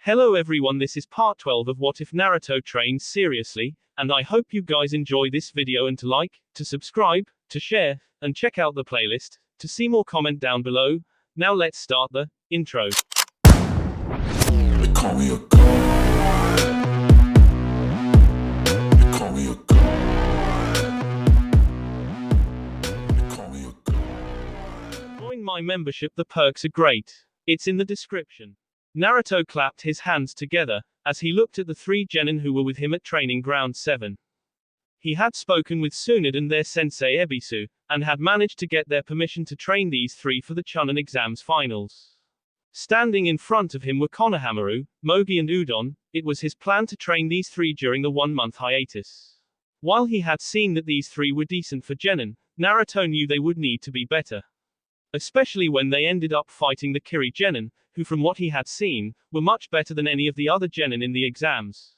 Hello everyone, this is part 12 of What If Naruto Trains Seriously, and I hope you guys enjoy this video and to like, to subscribe, to share, and check out the playlist. To see more, comment down below. Now let's start the intro. They call me a god. They call me a god. They call me a god. Join my membership, the perks are great. It's in the description. Naruto clapped his hands together, as he looked at the three genin who were with him at Training Ground 7. He had spoken with Tsunade and their sensei Ebisu, and had managed to get their permission to train these three for the Chunin exams finals. Standing in front of him were Konohamaru, Mogi and Udon. It was his plan to train these three during the 1-month hiatus. While he had seen that these three were decent for genin, Naruto knew they would need to be better. Especially when they ended up fighting the Kiri genin, who from what he had seen, were much better than any of the other genin in the exams.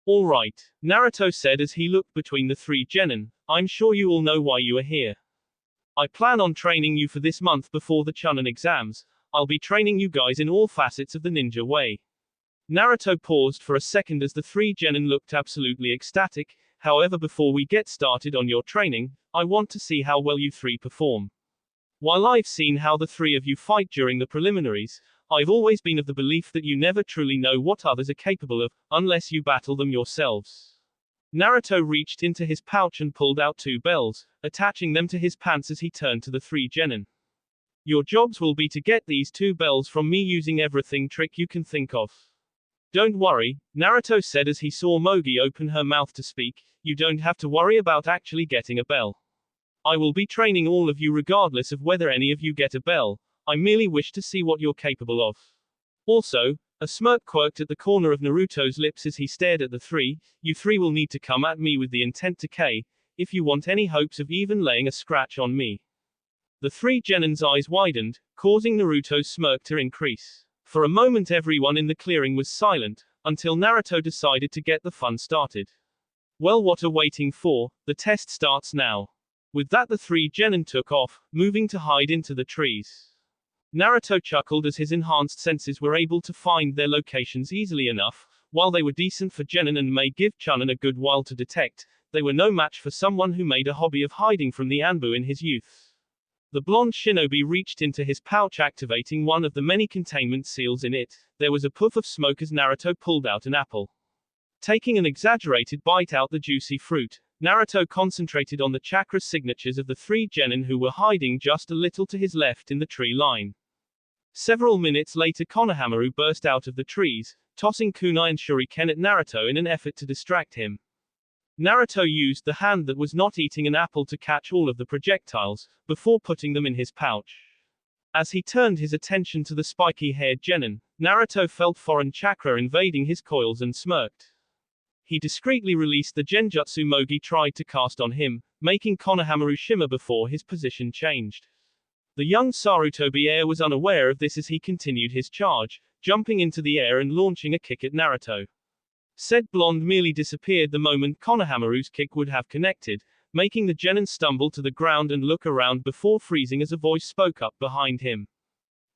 Alright, Naruto said as he looked between the three genin, I'm sure you all know why you are here. I plan on training you for this month before the Chunin exams. I'll be training you guys in all facets of the ninja way. Naruto paused for a second as the three genin looked absolutely ecstatic. However, before we get started on your training, I want to see how well you three perform. While I've seen how the three of you fight during the preliminaries, I've always been of the belief that you never truly know what others are capable of, unless you battle them yourselves. Naruto reached into his pouch and pulled out 2 bells, attaching them to his pants as he turned to the three genin. Your jobs will be to get these 2 bells from me using everything trick you can think of. Don't worry, Naruto said as he saw Mogi open her mouth to speak, you don't have to worry about actually getting a bell. I will be training all of you regardless of whether any of you get a bell. I merely wish to see what you're capable of. Also, a smirk quirked at the corner of Naruto's lips as he stared at the three. You three will need to come at me with the intent to K, if you want any hopes of even laying a scratch on me. The three genin's eyes widened, causing Naruto's smirk to increase. For a moment everyone in the clearing was silent, until Naruto decided to get the fun started. Well, what are waiting for? The test starts now. With that the three genin took off, moving to hide into the trees. Naruto chuckled as his enhanced senses were able to find their locations easily enough. While they were decent for genin and may give Chunin a good while to detect, they were no match for someone who made a hobby of hiding from the Anbu in his youth. The blonde shinobi reached into his pouch, activating one of the many containment seals in it. There was a puff of smoke as Naruto pulled out an apple. Taking an exaggerated bite out the juicy fruit, Naruto concentrated on the chakra signatures of the three genin who were hiding just a little to his left in the tree line. Several minutes later Konohamaru burst out of the trees, tossing kunai and shuriken at Naruto in an effort to distract him. Naruto used the hand that was not eating an apple to catch all of the projectiles, before putting them in his pouch. As he turned his attention to the spiky-haired genin, Naruto felt foreign chakra invading his coils and smirked. He discreetly released the genjutsu Mogi tried to cast on him, making Konohamaru shimmer before his position changed. The young Sarutobi heir was unaware of this as he continued his charge, jumping into the air and launching a kick at Naruto. Said blonde merely disappeared the moment Konohamaru's kick would have connected, making the genin stumble to the ground and look around before freezing as a voice spoke up behind him.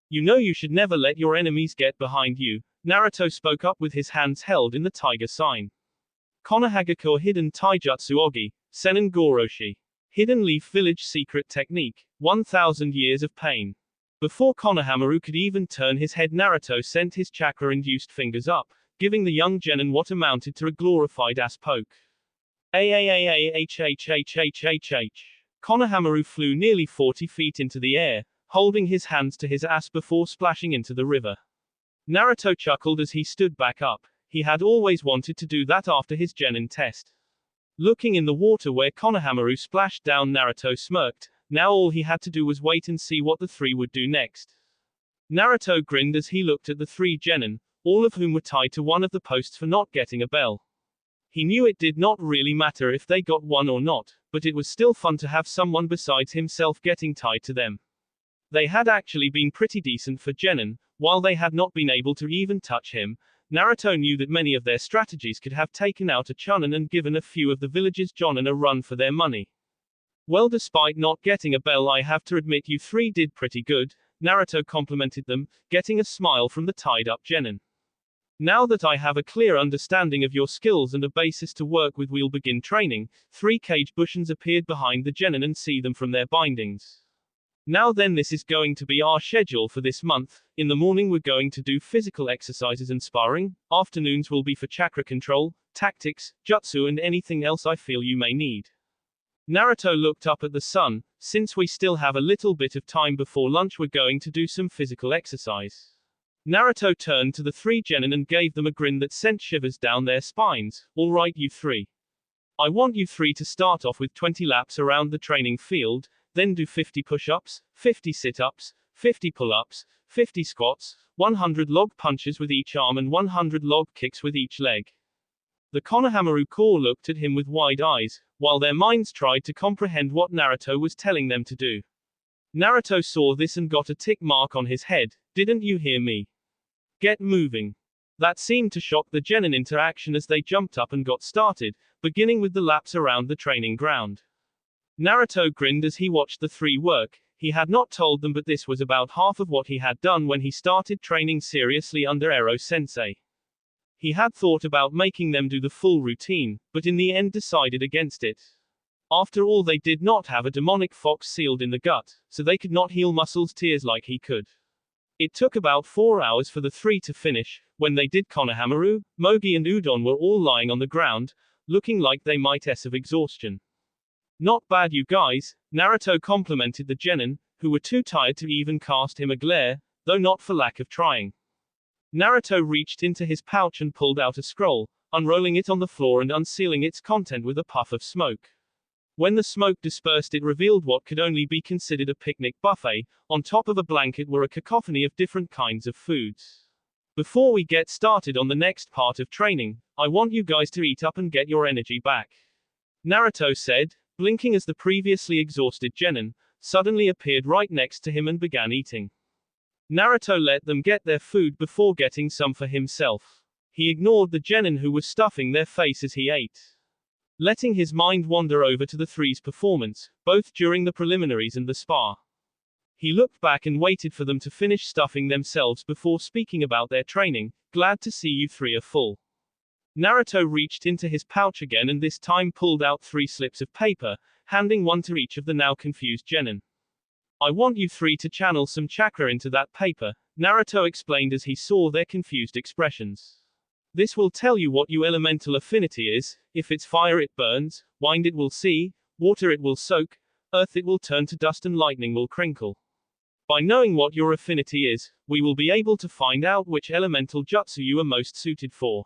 You know you should never let your enemies get behind you, Naruto spoke up with his hands held in the tiger sign. Konohagakure Hidden Taijutsu Ogi, Senin Goroshi. Hidden Leaf Village Secret Technique, 1000 Years of Pain. Before Konohamaru could even turn his head, Naruto sent his chakra-induced fingers up, giving the young genin what amounted to a glorified ass poke. Konohamaru flew nearly 40 feet into the air, holding his hands to his ass before splashing into the river. Naruto chuckled as he stood back up. He had always wanted to do that after his genin test. Looking in the water where Konohamaru splashed down, Naruto smirked. Now all he had to do was wait and see what the three would do next. Naruto grinned as he looked at the three genin, all of whom were tied to one of the posts for not getting a bell. He knew it did not really matter if they got one or not, but it was still fun to have someone besides himself getting tied to them. They had actually been pretty decent for genin, while they had not been able to even touch him. Naruto knew that many of their strategies could have taken out a Chunin and given a few of the village's jonin a run for their money. Well, despite not getting a bell, I have to admit you three did pretty good, Naruto complimented them, getting a smile from the tied-up genin. Now that I have a clear understanding of your skills and a basis to work with, we'll begin training. 3 cage bushins appeared behind the genin and see them from their bindings. Now then, this is going to be our schedule for this month. In the morning we're going to do physical exercises and sparring. Afternoons will be for chakra control, tactics, jutsu and anything else I feel you may need. Naruto looked up at the sun. Since we still have a little bit of time before lunch, we're going to do some physical exercise. Naruto turned to the 3 genin and gave them a grin that sent shivers down their spines. All right, you 3. I want you 3 to start off with 20 laps around the training field, then do 50 push-ups, 50 sit-ups, 50 pull-ups, 50 squats, 100 log punches with each arm and 100 log kicks with each leg. The Konohamaru Corps looked at him with wide eyes, while their minds tried to comprehend what Naruto was telling them to do. Naruto saw this and got a tick mark on his head. Didn't you hear me? Get moving. That seemed to shock the genin into action as they jumped up and got started, beginning with the laps around the training ground. Naruto grinned as he watched the 3 work. He had not told them, but this was about half of what he had done when he started training seriously under Ero-sensei. He had thought about making them do the full routine, but in the end decided against it. After all, they did not have a demonic fox sealed in the gut, so they could not heal muscles tears like he could. It took about 4 hours for the 3 to finish. When they did, Konohamaru, Mogi and Udon were all lying on the ground, looking like they might die of exhaustion. Not bad, you guys, Naruto complimented the genin, who were too tired to even cast him a glare, though not for lack of trying. Naruto reached into his pouch and pulled out a scroll, unrolling it on the floor and unsealing its content with a puff of smoke. When the smoke dispersed, it revealed what could only be considered a picnic buffet. On top of a blanket were a cacophony of different kinds of foods. Before we get started on the next part of training, I want you guys to eat up and get your energy back, Naruto said, blinking as the previously exhausted genin suddenly appeared right next to him and began eating. Naruto let them get their food before getting some for himself. He ignored the genin who was stuffing their face as he ate, letting his mind wander over to the 3's performance, both during the preliminaries and the spar. He looked back and waited for them to finish stuffing themselves before speaking about their training. Glad to see you 3 are full. Naruto reached into his pouch again and this time pulled out 3 slips of paper, handing one to each of the now confused genin. I want you 3 to channel some chakra into that paper, Naruto explained as he saw their confused expressions. This will tell you what your elemental affinity is. If it's fire, it burns, wind it will see, water it will soak, earth it will turn to dust and lightning will crinkle. By knowing what your affinity is, we will be able to find out which elemental jutsu you are most suited for.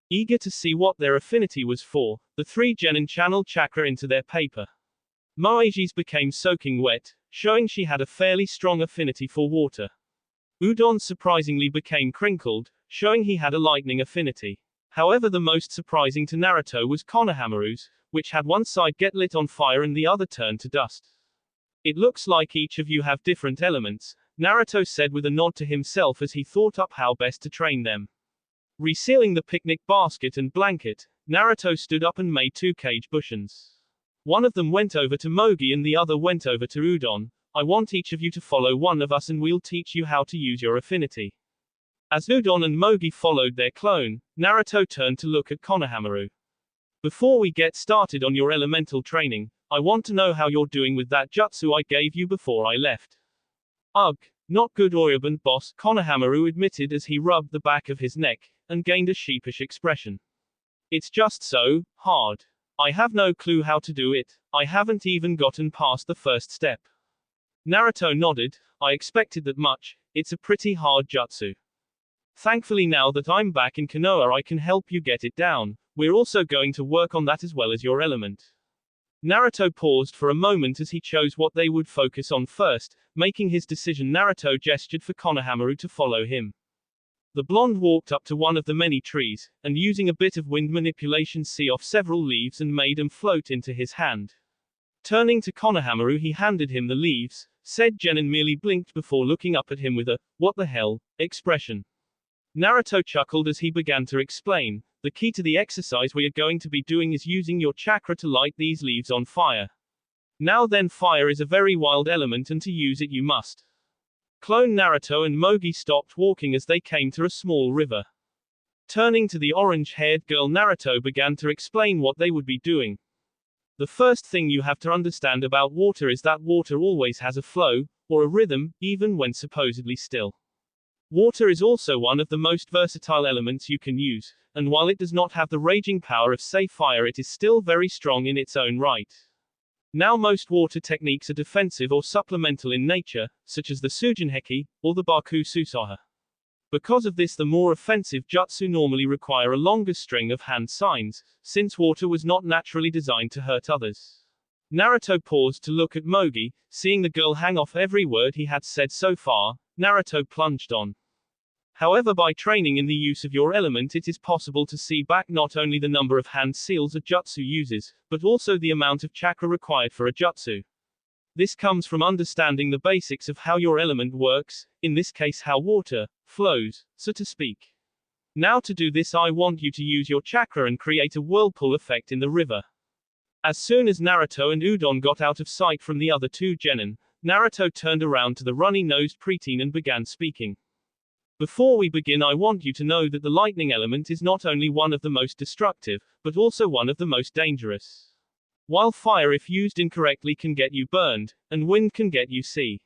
Eager to see what their affinity was for, the 3 genin channeled chakra into their paper. Moegi's became soaking wet, showing she had a fairly strong affinity for water. Udon surprisingly became crinkled, showing he had a lightning affinity. However, the most surprising to Naruto was Konohamaru's, which had one side get lit on fire and the other turn to dust. It looks like each of you have different elements, Naruto said with a nod to himself as he thought up how best to train them. Resealing the picnic basket and blanket, Naruto stood up and made 2 cage bushins. One of them went over to Mogi and the other went over to Udon. I want each of you to follow one of us and we'll teach you how to use your affinity. As Udon and Mogi followed their clone, Naruto turned to look at Konohamaru. Before we get started on your elemental training, I want to know how you're doing with that jutsu I gave you before I left. Ugh, not good, Oyabun boss, Konohamaru admitted as he rubbed the back of his neck, and gained a sheepish expression. It's just so hard. I have no clue how to do it, I haven't even gotten past the first step. Naruto nodded, I expected that much, it's a pretty hard jutsu. Thankfully now that I'm back in Konoha I can help you get it down, we're also going to work on that as well as your element. Naruto paused for a moment as he chose what they would focus on first. Making his decision, Naruto gestured for Konohamaru to follow him. The blonde walked up to one of the many trees, and using a bit of wind manipulation see off several leaves and made them float into his hand. Turning to Konohamaru he handed him the leaves, said genin merely blinked before looking up at him with a, what the hell, expression. Naruto chuckled as he began to explain, the key to the exercise we are going to be doing is using your chakra to light these leaves on fire. Now then, fire is a very wild element and to use it you must. Clone Naruto and Mogi stopped walking as they came to a small river. Turning to the orange-haired girl, Naruto began to explain what they would be doing. The first thing you have to understand about water is that water always has a flow, or a rhythm, even when supposedly still. Water is also one of the most versatile elements you can use, and while it does not have the raging power of, say, fire, it is still very strong in its own right. Now most water techniques are defensive or supplemental in nature, such as the Sujinheki, or the Baku Susaha. Because of this, the more offensive jutsu normally require a longer string of hand signs, since water was not naturally designed to hurt others. Naruto paused to look at Mogi. Seeing the girl hang off every word he had said so far, Naruto plunged on. However, by training in the use of your element, it is possible to see back not only the number of hand seals a jutsu uses, but also the amount of chakra required for a jutsu. This comes from understanding the basics of how your element works, in this case how water flows, so to speak. Now to do this, I want you to use your chakra and create a whirlpool effect in the river. As soon as Naruto and Udon got out of sight from the other two genin, Naruto turned around to the runny-nosed preteen and began speaking. Before we begin, I want you to know that the lightning element is not only one of the most destructive, but also one of the most dangerous. While fire, if used incorrectly, can get you burned, and wind can get you sea.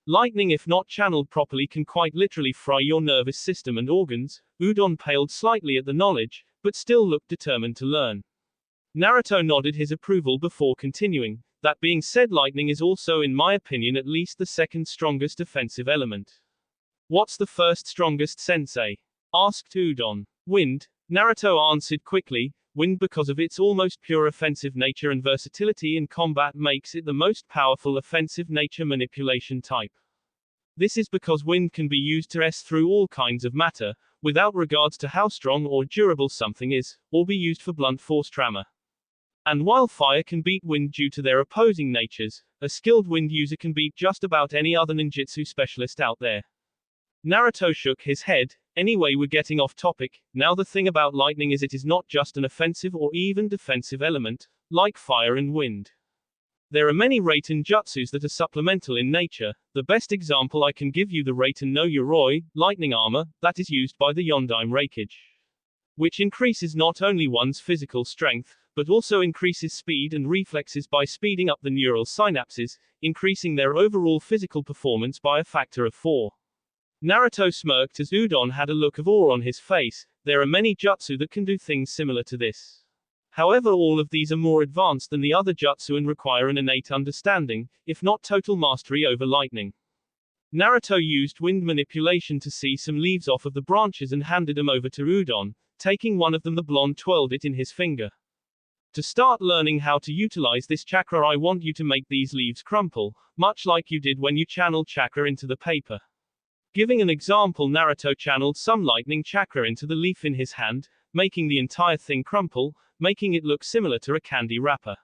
Lightning, if not channeled properly, can quite literally fry your nervous system and organs. Udon paled slightly at the knowledge, but still looked determined to learn. Naruto nodded his approval before continuing. That being said, lightning is also, in my opinion, at least the second strongest offensive element. What's the first strongest, sensei? Asked Udon. Wind, Naruto answered quickly. Wind, because of its almost pure offensive nature and versatility in combat, makes it the most powerful offensive nature manipulation type. This is because wind can be used to pass through all kinds of matter, without regards to how strong or durable something is, or be used for blunt force trauma. And while fire can beat wind due to their opposing natures, a skilled wind user can beat just about any other ninjutsu specialist out there. Naruto shook his head. Anyway, we're getting off topic. Now the thing about lightning is it is not just an offensive or even defensive element, like fire and wind. There are many Raiten jutsus that are supplemental in nature. The best example I can give you, the Raiten no Yoroi, lightning armor, that is used by the Yondaime Reikage, which increases not only one's physical strength, but also increases speed and reflexes by speeding up the neural synapses, increasing their overall physical performance by a factor of 4. Naruto smirked as Udon had a look of awe on his face. There are many jutsu that can do things similar to this. However, all of these are more advanced than the other jutsu and require an innate understanding, if not total mastery over lightning. Naruto used wind manipulation to see some leaves off of the branches and handed them over to Udon. Taking one of them, the blonde twirled it in his finger. To start learning how to utilize this chakra, I want you to make these leaves crumple, much like you did when you channeled chakra into the paper. Giving an example, Naruto channeled some lightning chakra into the leaf in his hand, making the entire thing crumple, making it look similar to a candy wrapper.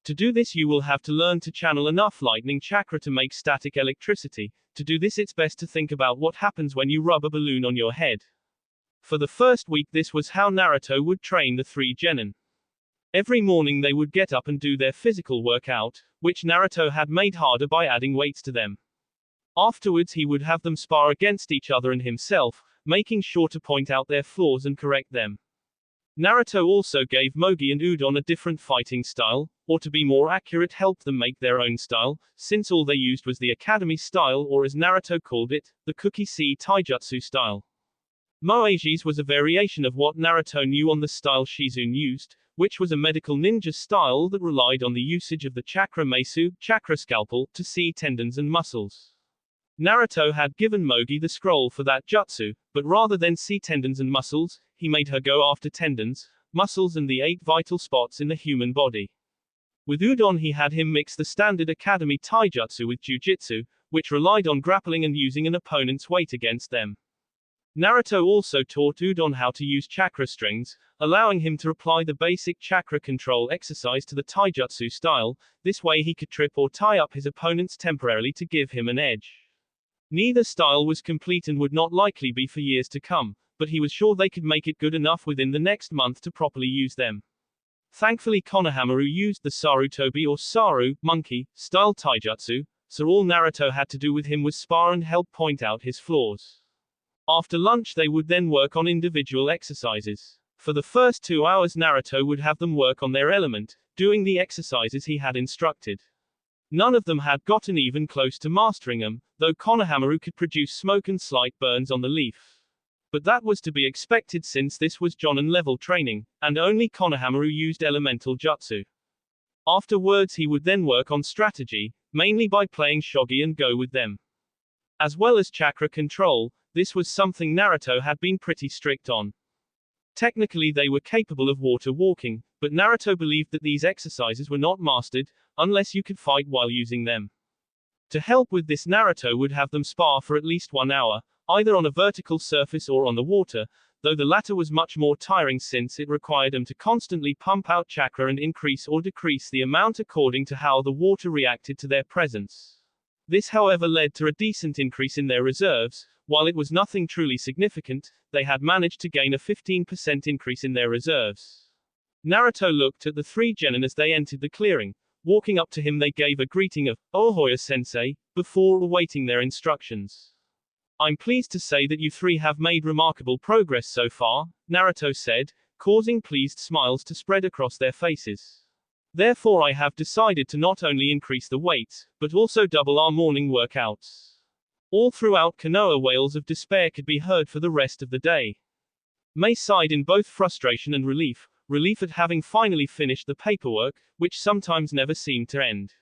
To do this, you will have to learn to channel enough lightning chakra to make static electricity. To do this, it's best to think about what happens when you rub a balloon on your head. For the first week, this was how Naruto would train the three genin. Every morning they would get up and do their physical workout, which Naruto had made harder by adding weights to them. Afterwards, he would have them spar against each other and himself, making sure to point out their flaws and correct them. Naruto also gave Mogi and Udon a different fighting style, or to be more accurate, helped them make their own style, since all they used was the academy style, or as Naruto called it, the Kuki-see Taijutsu style. Moeji's was a variation of what Naruto knew on the style Shizun used, which was a medical ninja style that relied on the usage of the chakra mesu, chakra scalpel, to see tendons and muscles. Naruto had given Mogi the scroll for that jutsu, but rather than see tendons and muscles, he made her go after tendons, muscles and the 8 vital spots in the human body. With Udon, he had him mix the standard academy taijutsu with jujitsu, which relied on grappling and using an opponent's weight against them. Naruto also taught Udon how to use chakra strings, allowing him to apply the basic chakra control exercise to the taijutsu style. This way he could trip or tie up his opponents temporarily to give him an edge. Neither style was complete and would not likely be for years to come, but he was sure they could make it good enough within the next month to properly use them. Thankfully, Konohamaru used the Sarutobi or Saru, monkey, style taijutsu, so all Naruto had to do with him was spar and help point out his flaws. After lunch they would then work on individual exercises. For the first 2 hours Naruto would have them work on their element, doing the exercises he had instructed. None of them had gotten even close to mastering them, though Konohamaru could produce smoke and slight burns on the leaf. But that was to be expected since this was Jonin level training, and only Konohamaru used elemental jutsu. Afterwards he would then work on strategy, mainly by playing shogi and go with them. As well as chakra control, this was something Naruto had been pretty strict on. Technically they were capable of water walking, but Naruto believed that these exercises were not mastered, unless you could fight while using them. To help with this Naruto would have them spar for at least 1 hour, either on a vertical surface or on the water, though the latter was much more tiring since it required them to constantly pump out chakra and increase or decrease the amount according to how the water reacted to their presence. This however led to a decent increase in their reserves. While it was nothing truly significant, they had managed to gain a 15% increase in their reserves. Naruto looked at the 3 genin as they entered the clearing. Walking up to him they gave a greeting of, "Ohoya-sensei," before awaiting their instructions. "I'm pleased to say that you 3 have made remarkable progress so far," Naruto said, causing pleased smiles to spread across their faces. "Therefore I have decided to not only increase the weights, but also double our morning workouts." All throughout Konoha wails of despair could be heard for the rest of the day. Mei sighed in both frustration and relief at having finally finished the paperwork, which sometimes never seemed to end.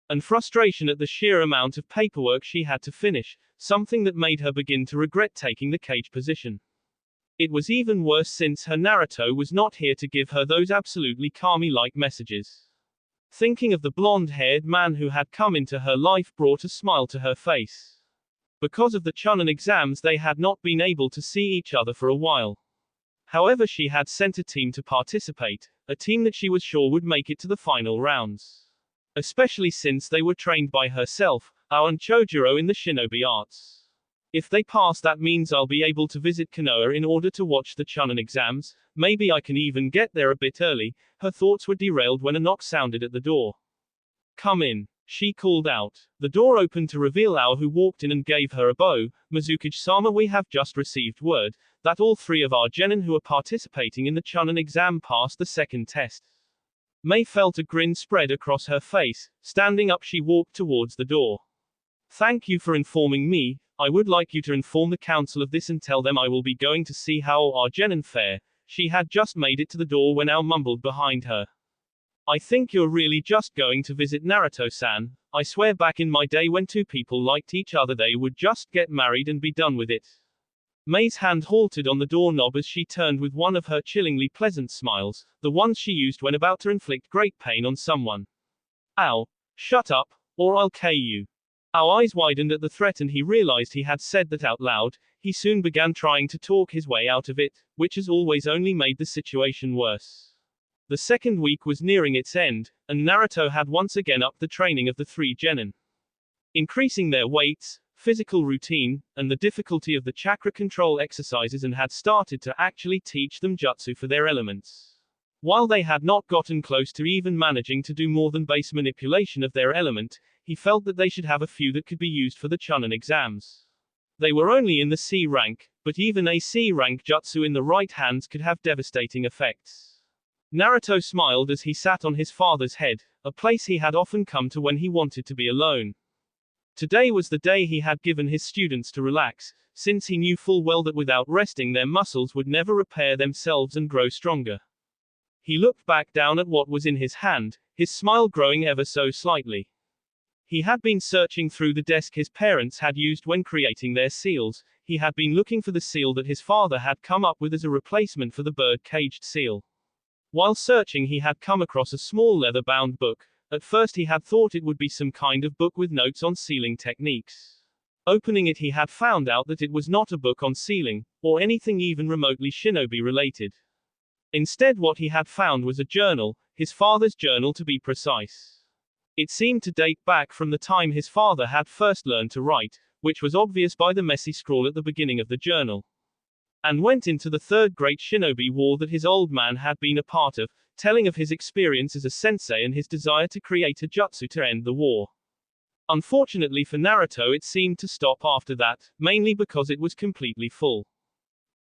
And frustration at the sheer amount of paperwork she had to finish, something that made her begin to regret taking the cage position. It was even worse since her Naruto was not here to give her those absolutely Kami-like messages. Thinking of the blonde-haired man who had come into her life brought a smile to her face. Because of the Chunin exams they had not been able to see each other for a while. However she had sent a team to participate, a team that she was sure would make it to the final rounds. Especially since they were trained by herself, Ao and Chojuro in the shinobi arts. If they pass that means I'll be able to visit Konoha in order to watch the Chunin exams, maybe I can even get there a bit early. Her thoughts were derailed when a knock sounded at the door. "Come in," she called out. The door opened to reveal Ao, who walked in and gave her a bow. "Mizukage-sama, we have just received word that all 3 of our genin who are participating in the Chunin exam passed the second test." Mei felt a grin spread across her face. Standing up she walked towards the door. "Thank you for informing me. I would like you to inform the council of this and tell them I will be going to see how our genin fare." She had just made it to the door when Ao mumbled behind her. "I think you're really just going to visit Naruto-san. I swear back in my day when 2 people liked each other they would just get married and be done with it." Mei's hand halted on the doorknob as she turned with one of her chillingly pleasant smiles, the ones she used when about to inflict great pain on someone. "Ao, shut up, or I'll K you." Ao's eyes widened at the threat and he realized he had said that out loud. He soon began trying to talk his way out of it, which as always only made the situation worse. The second week was nearing its end, and Naruto had once again upped the training of the 3 genin. Increasing their weights, physical routine, and the difficulty of the chakra control exercises, and had started to actually teach them jutsu for their elements. While they had not gotten close to even managing to do more than base manipulation of their element, he felt that they should have a few that could be used for the Chunin exams. They were only in the C rank, but even a C rank jutsu in the right hands could have devastating effects. Naruto smiled as he sat on his father's head, a place he had often come to when he wanted to be alone. Today was the day he had given his students to relax, since he knew full well that without resting their muscles would never repair themselves and grow stronger. He looked back down at what was in his hand, his smile growing ever so slightly. He had been searching through the desk his parents had used when creating their seals. He had been looking for the seal that his father had come up with as a replacement for the bird-caged seal. While searching he had come across a small leather-bound book. At first he had thought it would be some kind of book with notes on sealing techniques. Opening it he had found out that it was not a book on sealing, or anything even remotely shinobi related. Instead what he had found was a journal, his father's journal to be precise. It seemed to date back from the time his father had first learned to write, which was obvious by the messy scrawl at the beginning of the journal. And went into the third great shinobi war that his old man had been a part of, telling of his experience as a sensei and his desire to create a jutsu to end the war. Unfortunately for Naruto, it seemed to stop after that, mainly because it was completely full.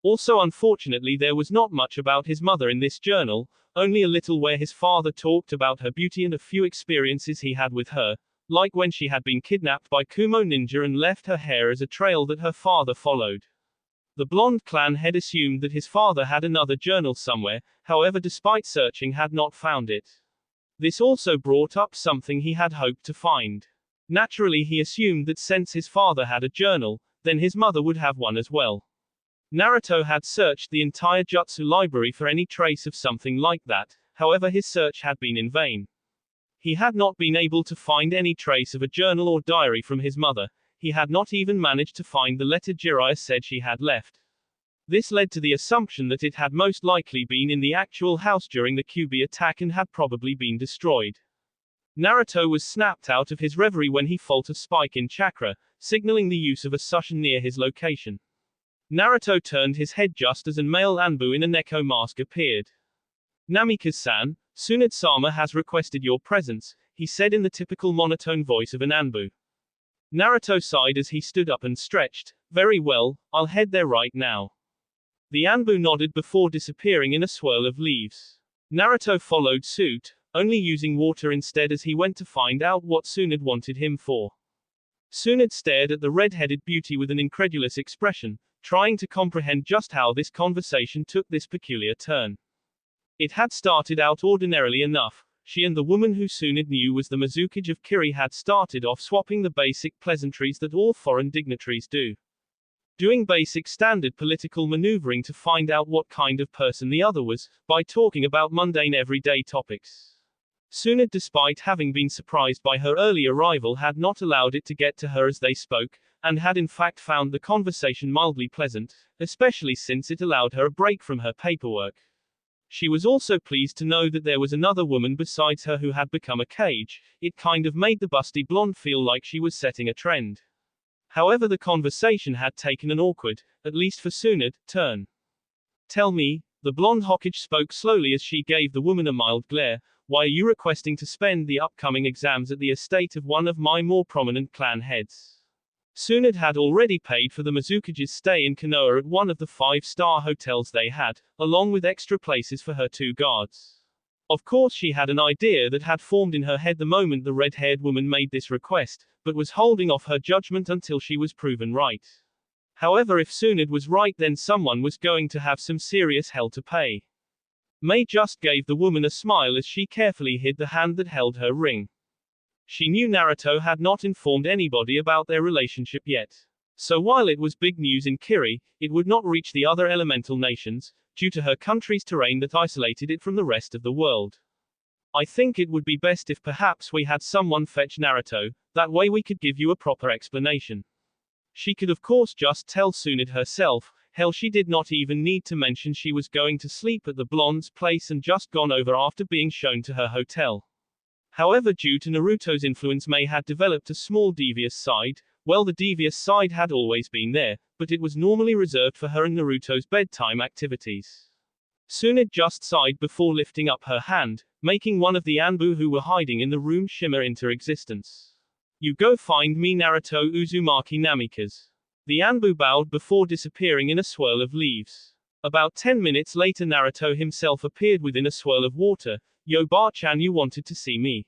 Also unfortunately, there was not much about his mother in this journal, only a little where his father talked about her beauty and a few experiences he had with her, like when she had been kidnapped by Kumo Ninja and left her hair as a trail that her father followed. The blonde clan head assumed that his father had another journal somewhere, however despite searching had not found it. This also brought up something he had hoped to find. Naturally he assumed that since his father had a journal, then his mother would have one as well. Naruto had searched the entire jutsu library for any trace of something like that, however his search had been in vain. He had not been able to find any trace of a journal or diary from his mother. He had not even managed to find the letter Jiraiya said she had left. This led to the assumption that it had most likely been in the actual house during the Kyuubi attack and had probably been destroyed. Naruto was snapped out of his reverie when he felt a spike in chakra, signaling the use of a Sushin near his location. Naruto turned his head just as a male Anbu in a Neko mask appeared. Namikaze-san, Tsunade-sama has requested your presence, he said in the typical monotone voice of an Anbu. Naruto sighed as he stood up and stretched. Very well, I'll head there right now. The Anbu nodded before disappearing in a swirl of leaves. Naruto followed suit, only using water instead as he went to find out what Tsunade wanted him for. Tsunade stared at the red-headed beauty with an incredulous expression, trying to comprehend just how this conversation took this peculiar turn. It had started out ordinarily enough. She and the woman who Tsunade knew was the Mizukage of Kiri had started off swapping the basic pleasantries that all foreign dignitaries do. Doing basic standard political maneuvering to find out what kind of person the other was, by talking about mundane everyday topics. Tsunade, despite having been surprised by her early arrival, had not allowed it to get to her as they spoke, and had in fact found the conversation mildly pleasant, especially since it allowed her a break from her paperwork. She was also pleased to know that there was another woman besides her who had become a Kage. It kind of made the busty blonde feel like she was setting a trend. However, the conversation had taken an awkward, at least for Tsunade, turn. Tell me, the blonde Hokage spoke slowly as she gave the woman a mild glare, why are you requesting to spend the upcoming exams at the estate of one of my more prominent clan heads? Tsunade had already paid for the Mizukage's stay in Konoha at one of the 5-star hotels they had, along with extra places for her 2 guards. Of course she had an idea that had formed in her head the moment the red-haired woman made this request, but was holding off her judgment until she was proven right. However, if Tsunade was right, then someone was going to have some serious hell to pay. Mei just gave the woman a smile as she carefully hid the hand that held her ring. She knew Naruto had not informed anybody about their relationship yet. So while it was big news in Kiri, it would not reach the other elemental nations, due to her country's terrain that isolated it from the rest of the world. I think it would be best if perhaps we had someone fetch Naruto, that way we could give you a proper explanation. She could of course just tell Tsunade herself, hell she did not even need to mention she was going to sleep at the blonde's place and just gone over after being shown to her hotel. However, due to Naruto's influence, Mei had developed a small devious side. Well, the devious side had always been there, but it was normally reserved for her and Naruto's bedtime activities. Tsunade just sighed before lifting up her hand, making one of the Anbu who were hiding in the room shimmer into existence. You go find me Naruto Uzumaki Namikaze. The Anbu bowed before disappearing in a swirl of leaves. About 10 minutes later, Naruto himself appeared within a swirl of water. Yo Bar-chan, you wanted to see me.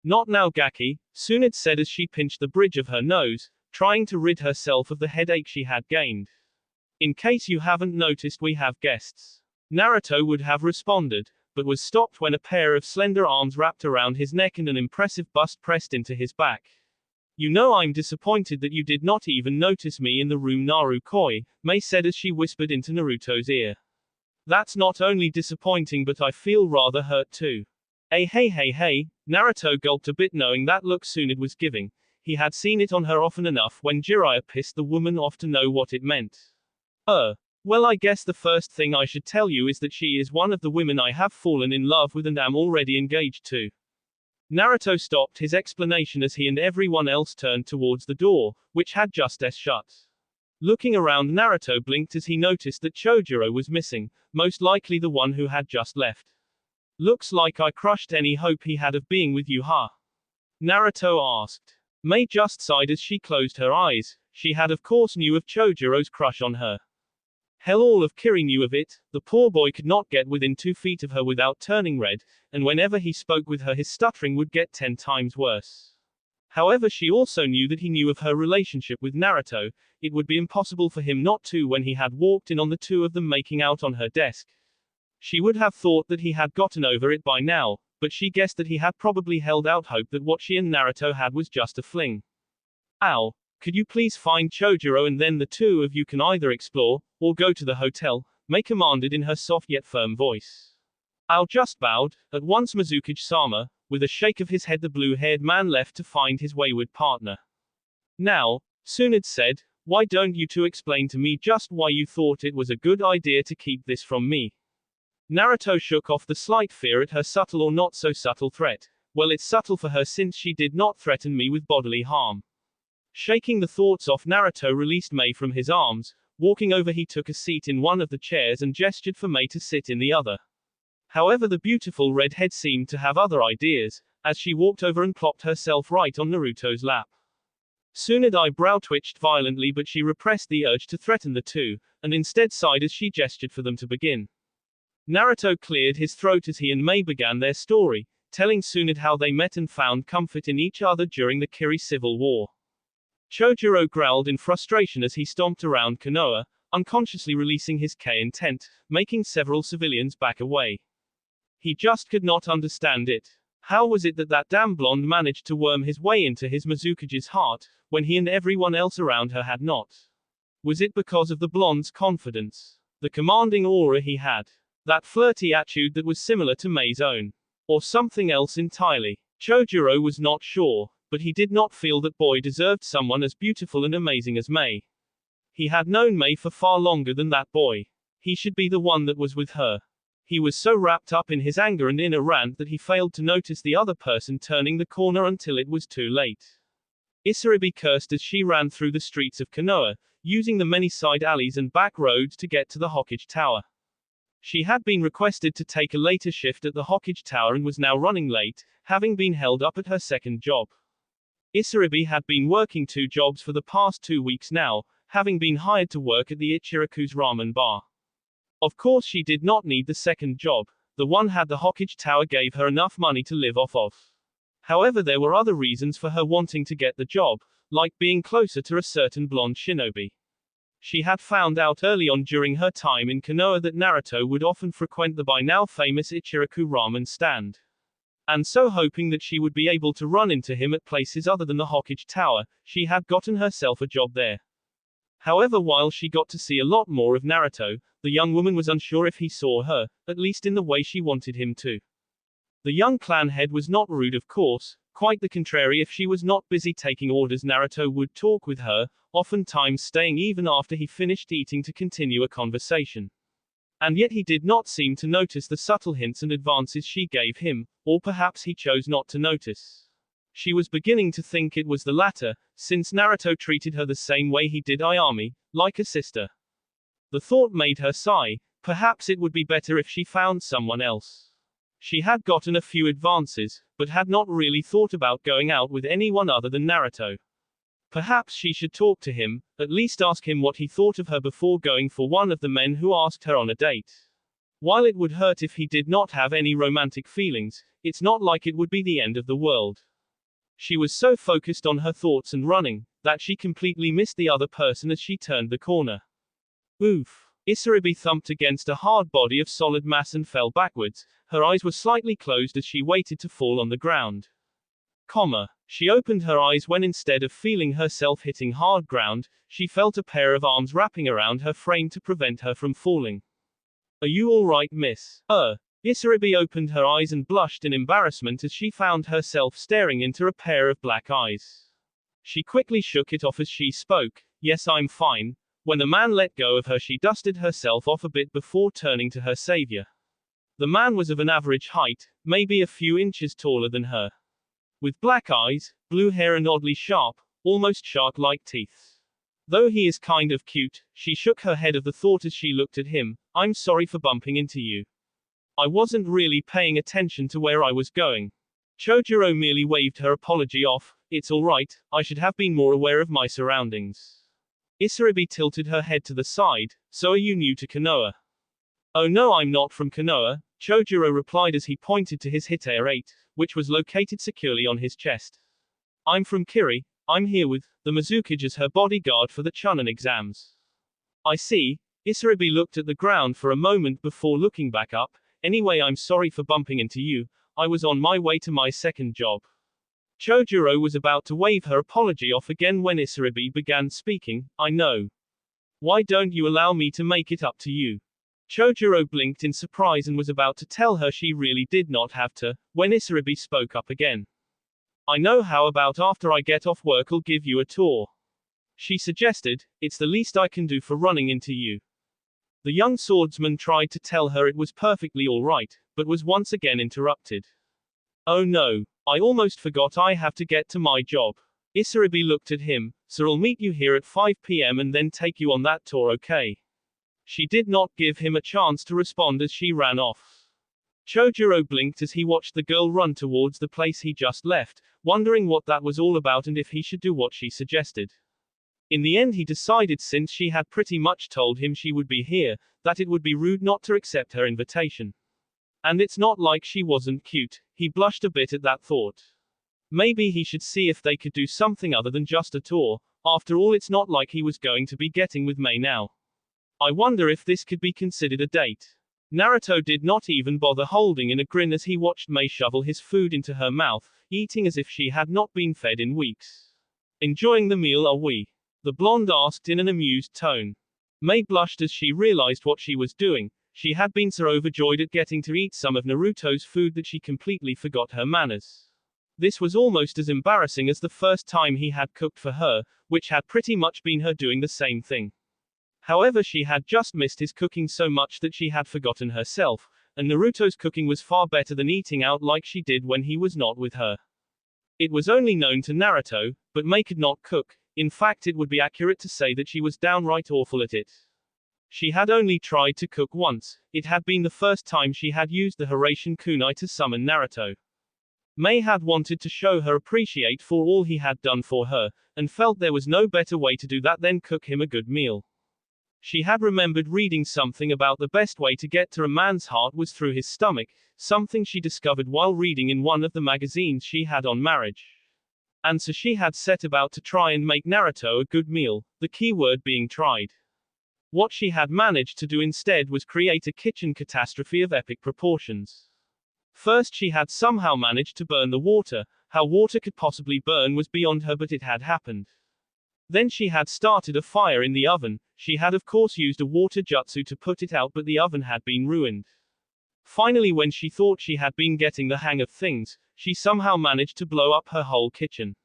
Not now Gaki, Tsunade said as she pinched the bridge of her nose, trying to rid herself of the headache she had gained. In case you haven't noticed, we have guests. Naruto would have responded, but was stopped when a pair of slender arms wrapped around his neck and an impressive bust pressed into his back. You know, I'm disappointed that you did not even notice me in the room, Narukoi, Mei said as she whispered into Naruto's ear. That's not only disappointing, but I feel rather hurt too. Hey, Naruto gulped a bit, knowing that look Tsunade was giving. He had seen it on her often enough when Jiraiya pissed the woman off to know what it meant. Well, I guess the first thing I should tell you is that she is one of the women I have fallen in love with and am already engaged to. Naruto stopped his explanation as he and everyone else turned towards the door, which had just shut. Looking around, Naruto blinked as he noticed that Chojuro was missing, most likely the one who had just left. Looks like I crushed any hope he had of being with you, huh? Naruto asked. Mei just sighed as she closed her eyes. She had of course knew of Chojiro's crush on her. Hell, all of Kiri knew of it. The poor boy could not get within 2 feet of her without turning red, and whenever he spoke with her his stuttering would get 10 times worse. However, she also knew that he knew of her relationship with Naruto. It would be impossible for him not to when he had walked in on the two of them making out on her desk. She would have thought that he had gotten over it by now, but she guessed that he had probably held out hope that what she and Naruto had was just a fling. Ow. Could you please find Chojiro and then the two of you can either explore, or go to the hotel, Mei commanded in her soft yet firm voice. Ao just bowed. At once Mizukage-sama, with a shake of his head the blue-haired man left to find his wayward partner. Now, Tsunade said, why don't you two explain to me just why you thought it was a good idea to keep this from me? Naruto shook off the slight fear at her subtle or not so subtle threat. Well, it's subtle for her since she did not threaten me with bodily harm. Shaking the thoughts off, Naruto released Mei from his arms. Walking over, he took a seat in one of the chairs and gestured for Mei to sit in the other. However, the beautiful redhead seemed to have other ideas, as she walked over and plopped herself right on Naruto's lap. Tsunade's eyebrow twitched violently, but she repressed the urge to threaten the two, and instead sighed as she gestured for them to begin. Naruto cleared his throat as he and Mei began their story, telling Tsunade how they met and found comfort in each other during the Kiri Civil War. Chojiro growled in frustration as he stomped around Konoha, unconsciously releasing his K-intent, making several civilians back away. He just could not understand it. How was it that that damn blonde managed to worm his way into his Mizukage's heart, when he and everyone else around her had not? Was it because of the blonde's confidence? The commanding aura he had? That flirty attitude that was similar to Mei's own? Or something else entirely? Chojiro was not sure, but he did not feel that boy deserved someone as beautiful and amazing as Mei. He had known Mei for far longer than that boy. He should be the one that was with her. He was so wrapped up in his anger and inner rant that he failed to notice the other person turning the corner until it was too late. Isaribi cursed as she ran through the streets of Konoha, using the many side alleys and back roads to get to the Hokage Tower. She had been requested to take a later shift at the Hokage Tower and was now running late, having been held up at her second job. Isaribi had been working 2 jobs for the past 2 weeks now, having been hired to work at the Ichiraku's ramen bar. Of course she did not need the second job. The one at the Hokage Tower gave her enough money to live off of. However, there were other reasons for her wanting to get the job, like being closer to a certain blonde shinobi. She had found out early on during her time in Konoha that Naruto would often frequent the by now famous Ichiraku ramen stand. And so, hoping that she would be able to run into him at places other than the Hokage Tower, she had gotten herself a job there. However, while she got to see a lot more of Naruto, the young woman was unsure if he saw her, at least in the way she wanted him to. The young clan head was not rude, of course, quite the contrary. If she was not busy taking orders, Naruto would talk with her, oftentimes staying even after he finished eating to continue a conversation. And yet he did not seem to notice the subtle hints and advances she gave him, or perhaps he chose not to notice. She was beginning to think it was the latter, since Naruto treated her the same way he did Ayami, like a sister. The thought made her sigh. Perhaps it would be better if she found someone else. She had gotten a few advances, but had not really thought about going out with anyone other than Naruto. Perhaps she should talk to him, at least ask him what he thought of her before going for one of the men who asked her on a date. While it would hurt if he did not have any romantic feelings, it's not like it would be the end of the world. She was so focused on her thoughts and running, that she completely missed the other person as she turned the corner. Oof. Isaribi thumped against a hard body of solid mass and fell backwards. Her eyes were slightly closed as she waited to fall on the ground. She opened her eyes when, instead of feeling herself hitting hard ground, she felt a pair of arms wrapping around her frame to prevent her from falling. Are you all right, miss? Isaribi opened her eyes and blushed in embarrassment as she found herself staring into a pair of black eyes. She quickly shook it off as she spoke. Yes, I'm fine. When the man let go of her, she dusted herself off a bit before turning to her savior. The man was of an average height, maybe a few inches taller than her. With black eyes, blue hair and oddly sharp, almost shark-like teeth. Though he is kind of cute, she shook her head of the thought as she looked at him. I'm sorry for bumping into you. I wasn't really paying attention to where I was going. Chojiro merely waved her apology off. It's alright, I should have been more aware of my surroundings. Isaribi tilted her head to the side. So are you new to Konoha? Oh no, I'm not from Konoha, Chojuro replied as he pointed to his Hitea 8, which was located securely on his chest. I'm from Kiri. I'm here with the Mizukage as her bodyguard for the Chunin exams. I see. Isaribi looked at the ground for a moment before looking back up. Anyway, I'm sorry for bumping into you. I was on my way to my second job. Chojuro was about to wave her apology off again when Isaribi began speaking. I know. Why don't you allow me to make it up to you? Chojuro blinked in surprise and was about to tell her she really did not have to, when Isaribi spoke up again. I know, how about after I get off work I'll give you a tour? She suggested. It's the least I can do for running into you. The young swordsman tried to tell her it was perfectly alright, but was once again interrupted. Oh no, I almost forgot I have to get to my job. Isaribi looked at him. So I'll meet you here at 5 p.m. and then take you on that tour, okay? She did not give him a chance to respond as she ran off. Chojuro blinked as he watched the girl run towards the place he just left, wondering what that was all about and if he should do what she suggested. In the end he decided, since she had pretty much told him she would be here, that it would be rude not to accept her invitation. And it's not like she wasn't cute. He blushed a bit at that thought. Maybe he should see if they could do something other than just a tour. After all, it's not like he was going to be getting with May now. I wonder if this could be considered a date. Naruto did not even bother holding in a grin as he watched May shovel his food into her mouth, eating as if she had not been fed in weeks. Enjoying the meal, are we? The blonde asked in an amused tone. May blushed as she realized what she was doing. She had been so overjoyed at getting to eat some of Naruto's food that she completely forgot her manners. This was almost as embarrassing as the first time he had cooked for her, which had pretty much been her doing the same thing. However, she had just missed his cooking so much that she had forgotten herself, and Naruto's cooking was far better than eating out like she did when he was not with her. It was only known to Naruto, but May could not cook. In fact, it would be accurate to say that she was downright awful at it. She had only tried to cook once. It had been the first time she had used the Hiraishin kunai to summon Naruto. May had wanted to show her appreciation for all he had done for her, and felt there was no better way to do that than cook him a good meal. She had remembered reading something about the best way to get to a man's heart was through his stomach, something she discovered while reading in one of the magazines she had on marriage. And so she had set about to try and make Naruto a good meal, the key word being tried. What she had managed to do instead was create a kitchen catastrophe of epic proportions. First, she had somehow managed to burn the water. How water could possibly burn was beyond her, but it had happened. Then she had started a fire in the oven. She had of course used a water jutsu to put it out, but the oven had been ruined. Finally, when she thought she had been getting the hang of things, she somehow managed to blow up her whole kitchen.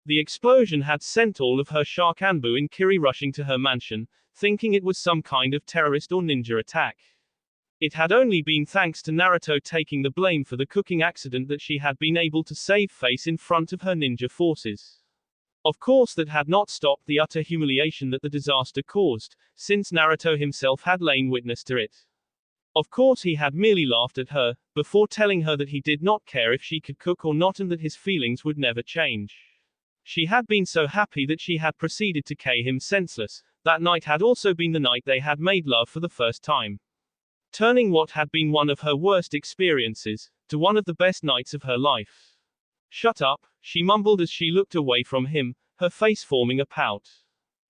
The explosion had sent all of her Shakanbu in Kiri rushing to her mansion, thinking it was some kind of terrorist or ninja attack. It had only been thanks to Naruto taking the blame for the cooking accident that she had been able to save face in front of her ninja forces. Of course, that had not stopped the utter humiliation that the disaster caused, since Naruto himself had lain witness to it. Of course, he had merely laughed at her, before telling her that he did not care if she could cook or not and that his feelings would never change. She had been so happy that she had proceeded to kill him senseless. That night had also been the night they had made love for the first time. Turning what had been one of her worst experiences, to one of the best nights of her life. Shut up, she mumbled as she looked away from him, her face forming a pout.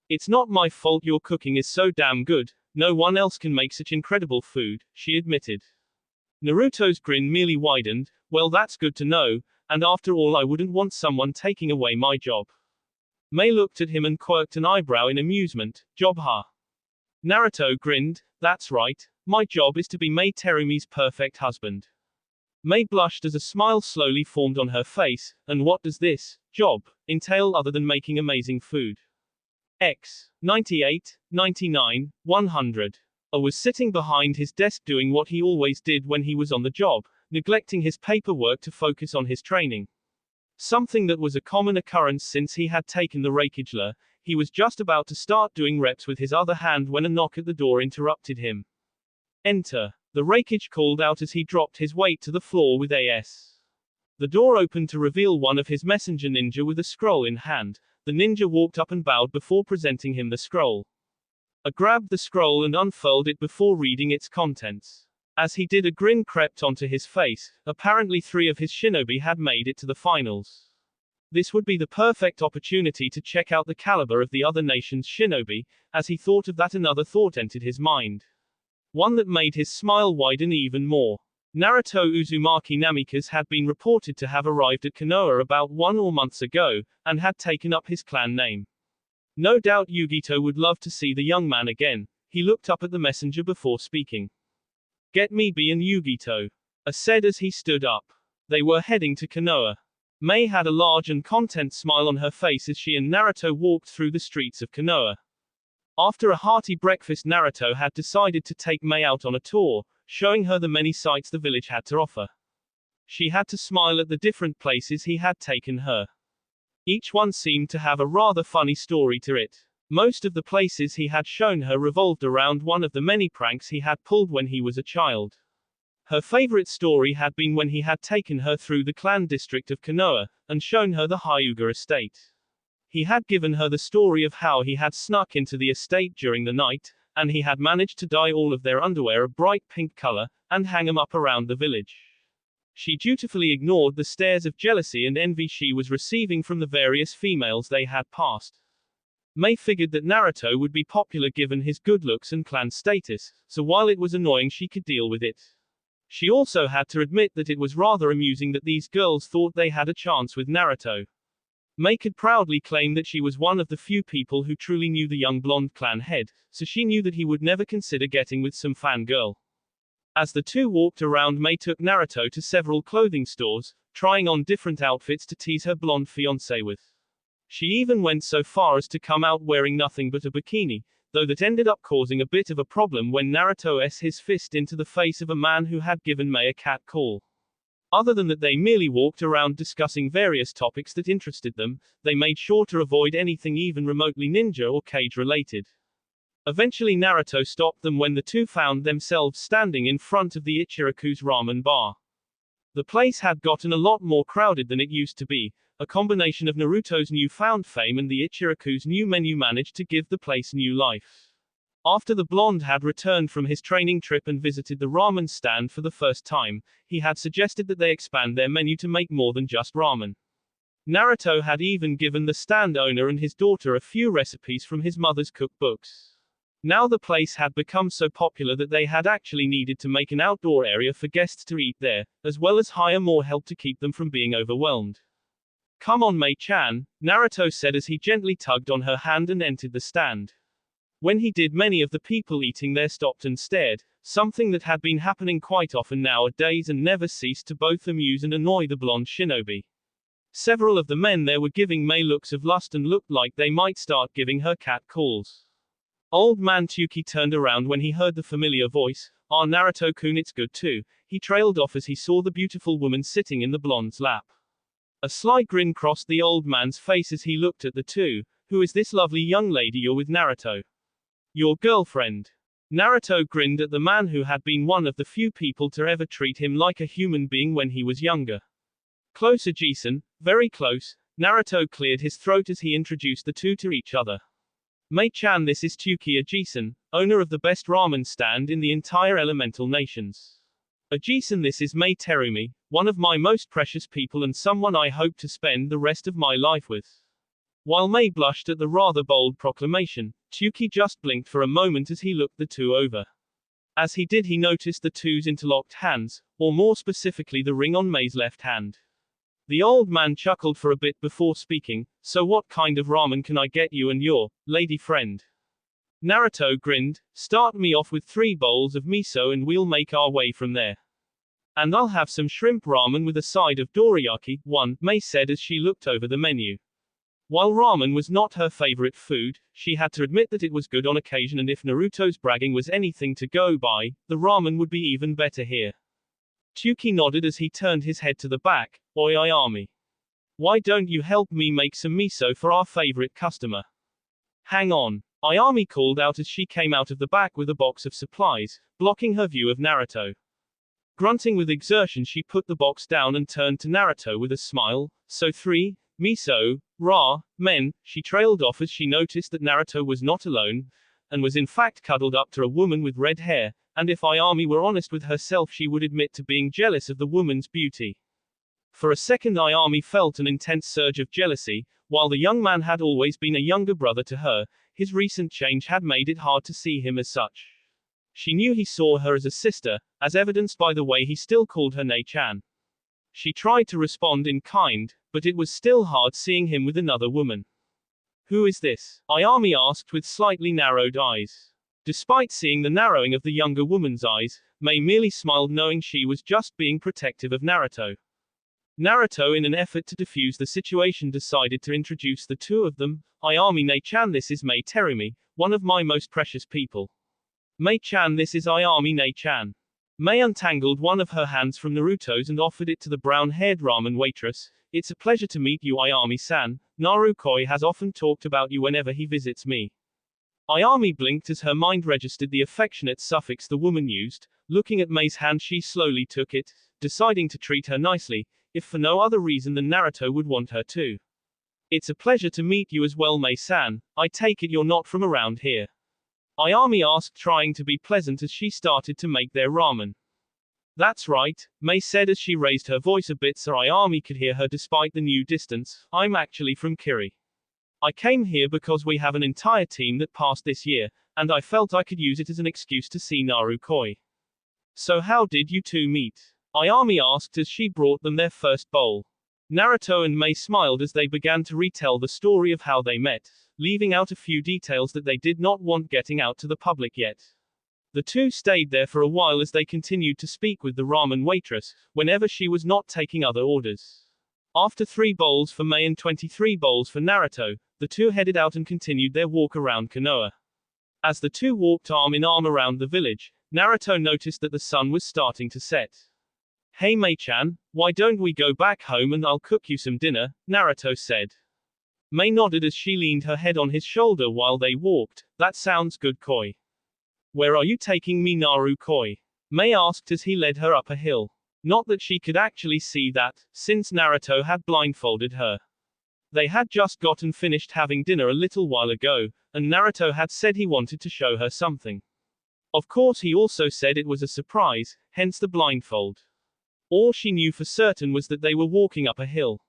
It's not my fault your cooking is so damn good. No one else can make such incredible food, she admitted. Naruto's grin merely widened. Well, that's good to know, and after all I wouldn't want someone taking away my job. May looked at him and quirked an eyebrow in amusement. Job, huh? Naruto grinned. That's right, my job is to be Mai Terumi's perfect husband. May blushed as a smile slowly formed on her face. And what does this job entail other than making amazing food? 98, 99, 100. I was sitting behind his desk doing what he always did when he was on the job, neglecting his paperwork to focus on his training. Something that was a common occurrence since he had taken the Reikage. He was just about to start doing reps with his other hand when a knock at the door interrupted him. Enter. The Reikage called out as he dropped his weight to the floor with AS. The door opened to reveal one of his messenger ninja with a scroll in hand. The ninja walked up and bowed before presenting him the scroll. Grabbed the scroll and unfurled it before reading its contents. As he did, a grin crept onto his face. Apparently 3 of his shinobi had made it to the finals. This would be the perfect opportunity to check out the caliber of the other nation's shinobi. As he thought of that, another thought entered his mind. One that made his smile widen even more. Naruto Uzumaki Namikaze had been reported to have arrived at Konoha about 1 or 2 months ago, and had taken up his clan name. No doubt Yugito would love to see the young man again. He looked up at the messenger before speaking. Get me B and Yugito. Said as he stood up. They were heading to Konoha. Mei had a large and content smile on her face as she and Naruto walked through the streets of Konoha. After a hearty breakfast, Naruto had decided to take Mei out on a tour, showing her the many sights the village had to offer. She had to smile at the different places he had taken her. Each one seemed to have a rather funny story to it. Most of the places he had shown her revolved around one of the many pranks he had pulled when he was a child. Her favorite story had been when he had taken her through the clan district of Konoha, and shown her the Hyuga estate. He had given her the story of how he had snuck into the estate during the night, and he had managed to dye all of their underwear a bright pink color, and hang them up around the village. She dutifully ignored the stares of jealousy and envy she was receiving from the various females they had passed. Mei figured that Naruto would be popular given his good looks and clan status, so while it was annoying she could deal with it. She also had to admit that it was rather amusing that these girls thought they had a chance with Naruto. Mei could proudly claim that she was one of the few people who truly knew the young blonde clan head, so she knew that he would never consider getting with some fangirl. As the two walked around, Mei took Naruto to several clothing stores, trying on different outfits to tease her blonde fiancé with. She even went so far as to come out wearing nothing but a bikini, though that ended up causing a bit of a problem when Naruto s his fist into the face of a man who had given Mei a cat call. Other than that, they merely walked around discussing various topics that interested them. They made sure to avoid anything even remotely ninja or cage related. Eventually Naruto stopped them when the two found themselves standing in front of the Ichiraku's ramen bar. The place had gotten a lot more crowded than it used to be. A combination of Naruto's newfound fame and the Ichiraku's new menu managed to give the place new life. After the blonde had returned from his training trip and visited the ramen stand for the first time, he had suggested that they expand their menu to make more than just ramen. Naruto had even given the stand owner and his daughter a few recipes from his mother's cookbooks. Now the place had become so popular that they had actually needed to make an outdoor area for guests to eat there, as well as hire more help to keep them from being overwhelmed. Come on, Mei-chan, Naruto said as he gently tugged on her hand and entered the stand. When he did, many of the people eating there stopped and stared, something that had been happening quite often nowadays and never ceased to both amuse and annoy the blonde shinobi. Several of the men there were giving Mei looks of lust and looked like they might start giving her cat calls. Old man Tsuki turned around when he heard the familiar voice. "Ah, Naruto-kun, it's good too." He trailed off as he saw the beautiful woman sitting in the blonde's lap. A sly grin crossed the old man's face as he looked at the two. "Who is this lovely young lady you're with, Naruto? Your girlfriend?" Naruto grinned at the man who had been one of the few people to ever treat him like a human being when he was younger. "Close, Ajisan, very close." Naruto cleared his throat as he introduced the two to each other. "Mei-chan, this is Tsuki Ajisan, owner of the best ramen stand in the entire elemental nations. Ajisan, this is Mei Terumi, one of my most precious people and someone I hope to spend the rest of my life with." While Mei blushed at the rather bold proclamation, Tsuki just blinked for a moment as he looked the two over. As he did, he noticed the two's interlocked hands, or more specifically the ring on Mei's left hand. The old man chuckled for a bit before speaking. "So what kind of ramen can I get you and your lady friend?" Naruto grinned. "Start me off with 3 bowls of miso and we'll make our way from there. And I'll have some shrimp ramen with a side of dorayaki." "One," Mei said as she looked over the menu. While ramen was not her favorite food, she had to admit that it was good on occasion, and if Naruto's bragging was anything to go by, the ramen would be even better here. Tsuki nodded as he turned his head to the back. "Oi, Ayami. Why don't you help me make some miso for our favorite customer?" "Hang on," Ayami called out as she came out of the back with a box of supplies, blocking her view of Naruto. Grunting with exertion, she put the box down and turned to Naruto with a smile. So 3, miso, men, she trailed off as she noticed that Naruto was not alone, and was in fact cuddled up to a woman with red hair, and if Ayami were honest with herself she would admit to being jealous of the woman's beauty. For a second Ayami felt an intense surge of jealousy. While the young man had always been a younger brother to her, his recent change had made it hard to see him as such. She knew he saw her as a sister, as evidenced by the way he still called her Nei-chan. She tried to respond in kind, but it was still hard seeing him with another woman. Who is this? Ayami asked with slightly narrowed eyes. Despite seeing the narrowing of the younger woman's eyes, Mei merely smiled knowing she was just being protective of Naruto. Naruto, in an effort to defuse the situation, decided to introduce the two of them. Ayami Nei-chan, this is Mei Terumi, one of my most precious people. Mei-chan, this is Ayami Nei-chan. Mei untangled one of her hands from Naruto's and offered it to the brown-haired ramen waitress. It's a pleasure to meet you, Ayami-san. Narukoi has often talked about you whenever he visits me. Ayami blinked as her mind registered the affectionate suffix the woman used. Looking at Mei's hand, she slowly took it, deciding to treat her nicely, if for no other reason than Naruto would want her to. It's a pleasure to meet you as well, Mei-san. I take it you're not from around here? Ayami asked, trying to be pleasant as she started to make their ramen. That's right, Mei said as she raised her voice a bit so Ayami could hear her despite the new distance. I'm actually from Kiri. I came here because we have an entire team that passed this year, and I felt I could use it as an excuse to see Narukoi. So how did you two meet? Ayami asked as she brought them their first bowl. Naruto and Mei smiled as they began to retell the story of how they met, leaving out a few details that they did not want getting out to the public yet. The two stayed there for a while as they continued to speak with the ramen waitress, whenever she was not taking other orders. After 3 bowls for Mei and 23 bowls for Naruto, the two headed out and continued their walk around Konoha. As the two walked arm in arm around the village, Naruto noticed that the sun was starting to set. Hey Mei-chan, why don't we go back home and I'll cook you some dinner, Naruto said. Mei nodded as she leaned her head on his shoulder while they walked. That sounds good, Koi. Where are you taking me, Narukoi? Mei asked as he led her up a hill. Not that she could actually see that, since Naruto had blindfolded her. They had just gotten finished having dinner a little while ago, and Naruto had said he wanted to show her something. Of course he also said it was a surprise, hence the blindfold. All she knew for certain was that they were walking up a hill.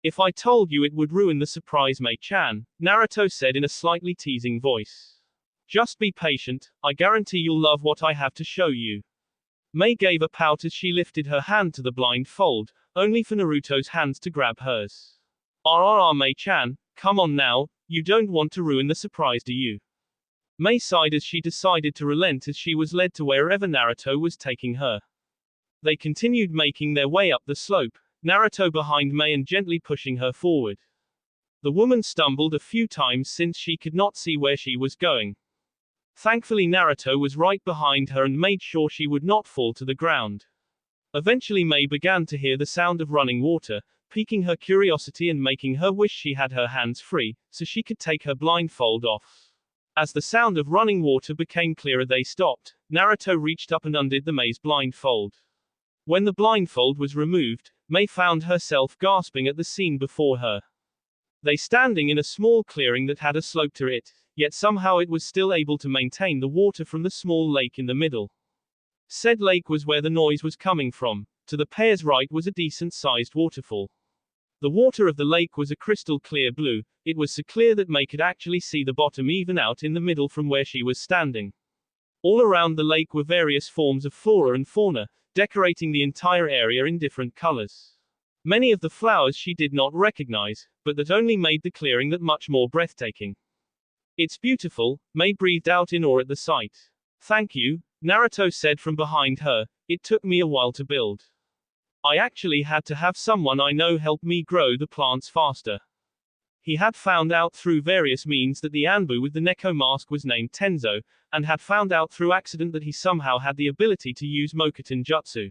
If I told you it would ruin the surprise, Mei-chan, Naruto said in a slightly teasing voice. Just be patient, I guarantee you'll love what I have to show you. Mei gave a pout as she lifted her hand to the blindfold, only for Naruto's hands to grab hers. Mei-chan, come on now, you don't want to ruin the surprise, do you? Mei sighed as she decided to relent as she was led to wherever Naruto was taking her. They continued making their way up the slope, Naruto behind Mei and gently pushing her forward. The woman stumbled a few times since she could not see where she was going. Thankfully Naruto was right behind her and made sure she would not fall to the ground. Eventually Mei began to hear the sound of running water, piquing her curiosity and making her wish she had her hands free, so she could take her blindfold off. As the sound of running water became clearer they stopped. Naruto reached up and undid the Mei's blindfold. When the blindfold was removed, Mei found herself gasping at the scene before her. They standing in a small clearing that had a slope to it, yet somehow it was still able to maintain the water from the small lake in the middle. Said lake was where the noise was coming from. To the pair's right was a decent-sized waterfall. The water of the lake was a crystal clear blue. It was so clear that Mei could actually see the bottom even out in the middle from where she was standing. All around the lake were various forms of flora and fauna, decorating the entire area in different colors. Many of the flowers she did not recognize, but that only made the clearing that much more breathtaking. It's beautiful, Mei breathed out in awe at the sight. Thank you, Naruto said from behind her, it took me a while to build. I actually had to have someone I know help me grow the plants faster. He had found out through various means that the Anbu with the Neko mask was named Tenzo, and had found out through accident that he somehow had the ability to use Mokuton Jutsu.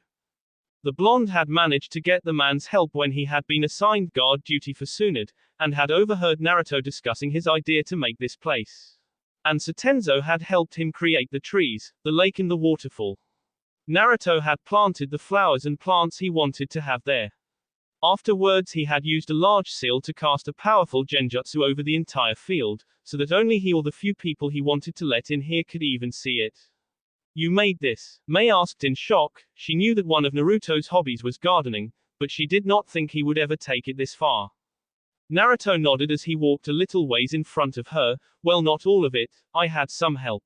The blonde had managed to get the man's help when he had been assigned guard duty for Tsunade, and had overheard Naruto discussing his idea to make this place. And so Tenzo had helped him create the trees, the lake and the waterfall. Naruto had planted the flowers and plants he wanted to have there. Afterwards he had used a large seal to cast a powerful genjutsu over the entire field, so that only he or the few people he wanted to let in here could even see it. You made this? Mei asked in shock. She knew that one of Naruto's hobbies was gardening, but she did not think he would ever take it this far. Naruto nodded as he walked a little ways in front of her. Well, not all of it, I had some help.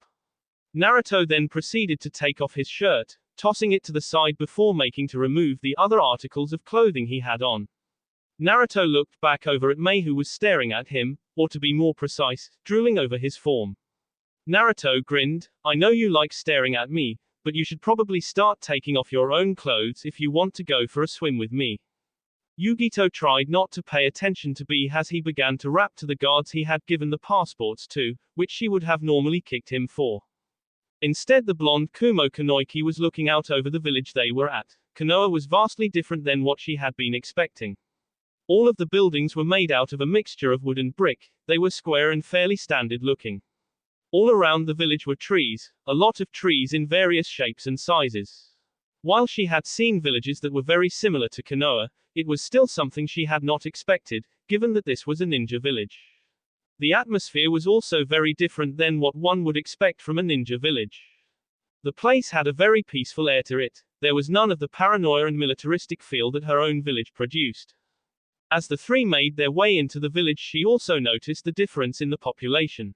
Naruto then proceeded to take off his shirt, tossing it to the side before making to remove the other articles of clothing he had on. Naruto looked back over at Mei, who was staring at him, or to be more precise, drooling over his form. Naruto grinned. I know you like staring at me, but you should probably start taking off your own clothes if you want to go for a swim with me. Yugito tried not to pay attention to B as he began to rap to the guards he had given the passports to, which she would have normally kicked him for. Instead, the blonde Kumo Kanoiki was looking out over the village they were at. Konoha was vastly different than what she had been expecting. All of the buildings were made out of a mixture of wood and brick. They were square and fairly standard looking. All around the village were trees, a lot of trees in various shapes and sizes. While she had seen villages that were very similar to Konoha, it was still something she had not expected, given that this was a ninja village. The atmosphere was also very different than what one would expect from a ninja village. The place had a very peaceful air to it. There was none of the paranoia and militaristic feel that her own village produced. As the three made their way into the village, she also noticed the difference in the population.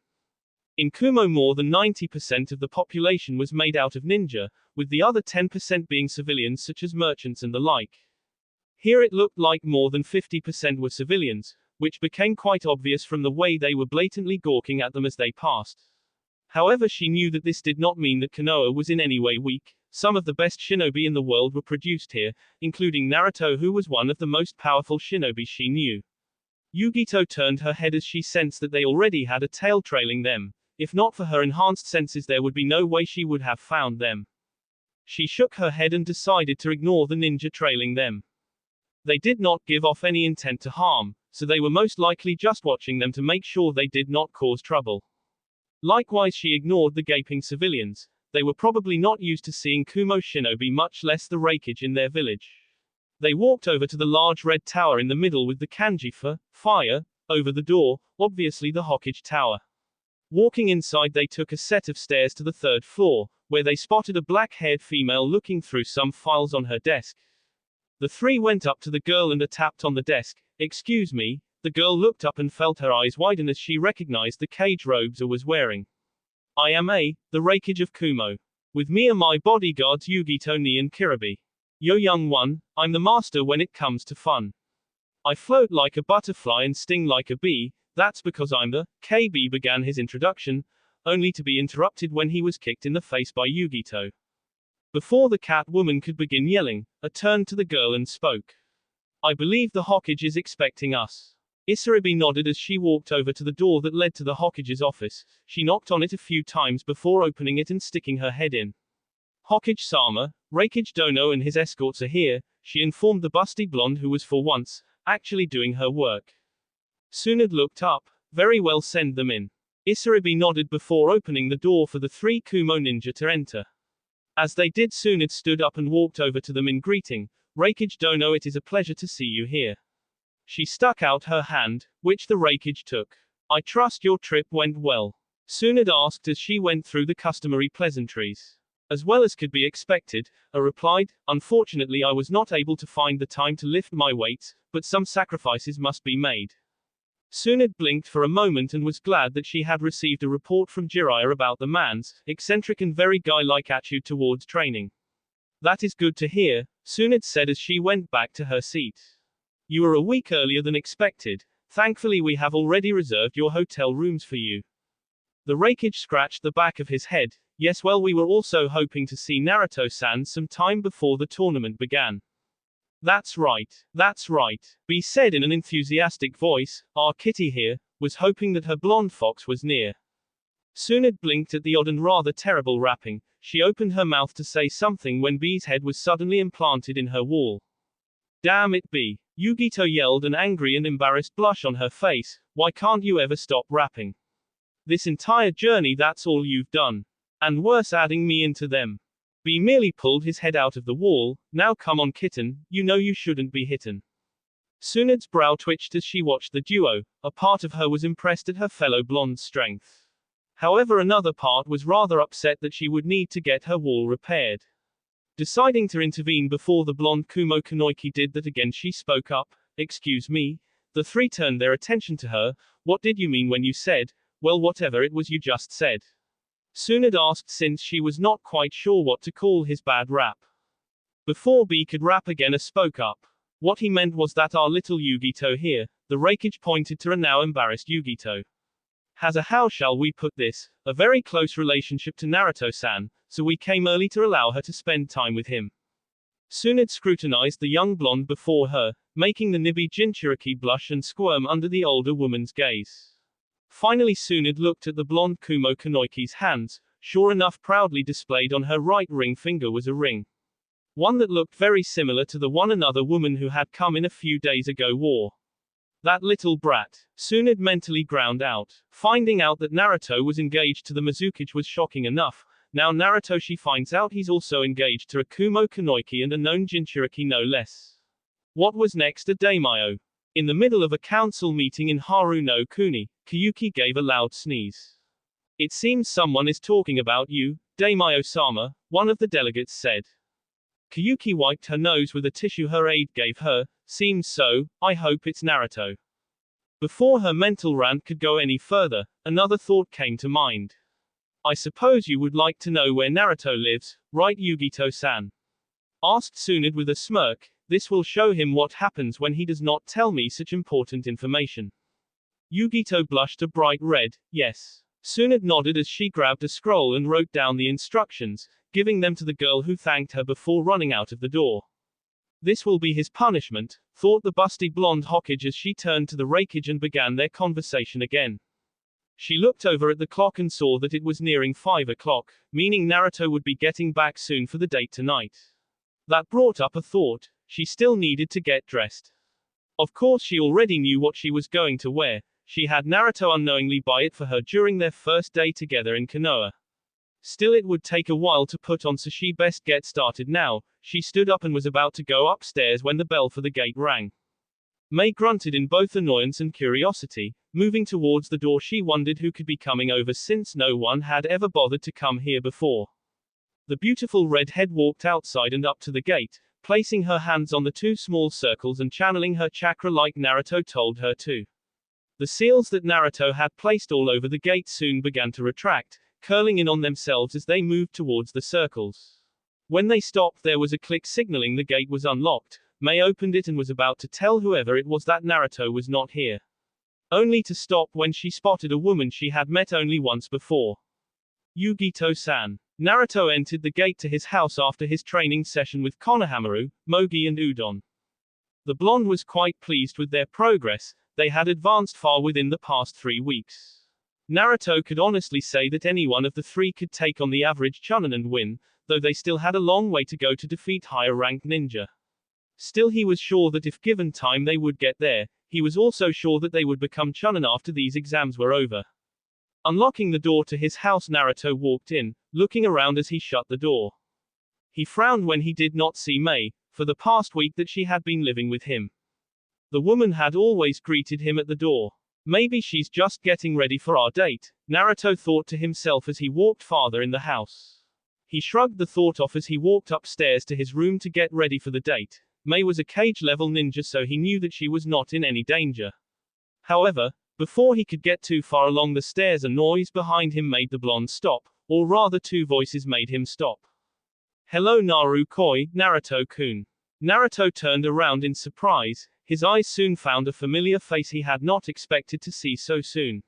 In Kumo, more than 90% of the population was made out of ninja, with the other 10% being civilians such as merchants and the like. Here it looked like more than 50% were civilians, which became quite obvious from the way they were blatantly gawking at them as they passed. However, she knew that this did not mean that Konoha was in any way weak. Some of the best shinobi in the world were produced here, including Naruto, who was one of the most powerful shinobi she knew. Yugito turned her head as she sensed that they already had a tail trailing them. If not for her enhanced senses, there would be no way she would have found them. She shook her head and decided to ignore the ninja trailing them. They did not give off any intent to harm, so they were most likely just watching them to make sure they did not cause trouble. Likewise, she ignored the gaping civilians. They were probably not used to seeing Kumo shinobi, much less the raikage in their village. They walked over to the large red tower in the middle with the kanji for fire over the door, obviously the Hokage Tower. Walking inside, they took a set of stairs to the third floor, where they spotted a black-haired female looking through some files on her desk. The three went up to the girl and tapped on the desk. Excuse me. The girl looked up and felt her eyes widen as she recognized the cage robes I was wearing. I am the raikage of Kumo. With me are my bodyguards Yugito, Ni and Kiribi. Yo, young one, I'm the master when it comes to fun. I float like a butterfly and sting like a bee. That's because I'm the KB began his introduction, only to be interrupted when he was kicked in the face by Yugito. Before the cat woman could begin yelling, I turned to the girl and spoke. I believe the Hokage is expecting us. Isaribi nodded as she walked over to the door that led to the Hokage's office. She knocked on it a few times before opening it and sticking her head in. Hokage-sama, Raikage Dono and his escorts are here, she informed the busty blonde who was for once actually doing her work. Tsunade looked up. Very well, send them in. Isaribi nodded before opening the door for the three Kumo ninja to enter. As they did, Tsunade stood up and walked over to them in greeting. Raikage Dono, it is a pleasure to see you here. She stuck out her hand, which the Raikage took. I trust your trip went well. Tsunade asked as she went through the customary pleasantries. As well as could be expected, I replied, unfortunately I was not able to find the time to lift my weights, but some sacrifices must be made. Tsunade blinked for a moment and was glad that she had received a report from Jiraiya about the man's eccentric and very guy-like attitude towards training. That is good to hear, Tsunade said as she went back to her seat. You are a week earlier than expected. Thankfully we have already reserved your hotel rooms for you. The Raikage scratched the back of his head. Yes, well, we were also hoping to see Naruto-san some time before the tournament began. That's right. That's right. B said in an enthusiastic voice. Our kitty here was hoping that her blonde fox was near. Tsunade blinked at the odd and rather terrible rapping. She opened her mouth to say something when B's head was suddenly implanted in her wall. Damn it, B. Yugito yelled, an angry and embarrassed blush on her face. Why can't you ever stop rapping? This entire journey, that's all you've done. And worse, adding me into them. B merely pulled his head out of the wall. Now come on kitten, you know you shouldn't be hitten. Sunad's brow twitched as she watched the duo. A part of her was impressed at her fellow blonde's strength. However, another part was rather upset that she would need to get her wall repaired. Deciding to intervene before the blonde Kumo Kanoiki did that again, she spoke up. Excuse me? The three turned their attention to her. What did you mean when you said, well, whatever it was you just said? Sunad asked, since she was not quite sure what to call his bad rap. Before B could rap again, A spoke up. What he meant was that our little Yugito here, the Reikage pointed to a now embarrassed Yugito, has a, how shall we put this, a very close relationship to Naruto-san, so we came early to allow her to spend time with him. Sunad scrutinized the young blonde before her, making the Nibi Jinchuriki blush and squirm under the older woman's gaze. Finally Sunad looked at the blonde Kumo Kanoiki's hands. Sure enough, proudly displayed on her right ring finger was a ring. One that looked very similar to the one another woman who had come in a few days ago wore. That little brat. Sunad mentally ground out. Finding out that Naruto was engaged to the Mizukage was shocking enough. Now Narutoshi finds out he's also engaged to a Kumo Kanoiki and a known Jinchuriki no less. What was next? A daimyo. In the middle of a council meeting in Haru no Kuni, Kyuki gave a loud sneeze. It seems someone is talking about you, daimyo-sama, one of the delegates said. Kyuki wiped her nose with a tissue her aide gave her. Seems so, I hope it's Naruto. Before her mental rant could go any further, another thought came to mind. I suppose you would like to know where Naruto lives, right Yugito-san? Asked Sunad with a smirk. This will show him what happens when he does not tell me such important information. Yugito blushed a bright red. Yes. Sunad nodded as she grabbed a scroll and wrote down the instructions, giving them to the girl, who thanked her before running out of the door. This will be his punishment, thought the busty blonde Hokage as she turned to the Reikage and began their conversation again. She looked over at the clock and saw that it was nearing 5 o'clock, meaning Naruto would be getting back soon for the date tonight. That brought up a thought. She still needed to get dressed. Of course she already knew what she was going to wear. She had Naruto unknowingly buy it for her during their first day together in Konoha. Still, it would take a while to put on, so she best get started now. She stood up and was about to go upstairs when the bell for the gate rang. May grunted in both annoyance and curiosity. Moving towards the door, she wondered who could be coming over, since no one had ever bothered to come here before. The beautiful redhead walked outside and up to the gate, placing her hands on the two small circles and channeling her chakra like Naruto told her to. The seals that Naruto had placed all over the gate soon began to retract, curling in on themselves as they moved towards the circles. When they stopped, there was a click signaling the gate was unlocked. May opened it and was about to tell whoever it was that Naruto was not here, only to stop when she spotted a woman she had met only once before. Yugito-san. Naruto entered the gate to his house after his training session with Konohamaru, Mogi and Udon. The blonde was quite pleased with their progress. They had advanced far within the past 3 weeks. Naruto could honestly say that any one of the three could take on the average Chunin and win, though they still had a long way to go to defeat higher-ranked ninja. Still, he was sure that if given time they would get there. He was also sure that they would become Chunin after these exams were over. Unlocking the door to his house, Naruto walked in, looking around as he shut the door. He frowned when he did not see May, for the past week that she had been living with him. The woman had always greeted him at the door. Maybe she's just getting ready for our date, Naruto thought to himself as he walked farther in the house. He shrugged the thought off as he walked upstairs to his room to get ready for the date. May was a cage-level ninja, so he knew that she was not in any danger. However, before he could get too far along the stairs, a noise behind him made the blonde stop, or rather 2 voices made him stop. Hello Naru-koi, Naruto-kun. Naruto turned around in surprise. His eyes soon found a familiar face he had not expected to see so soon.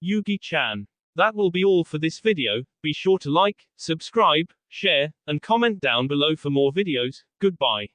Yugi-chan. That will be all for this video. Be sure to like, subscribe, share, and comment down below for more videos. Goodbye.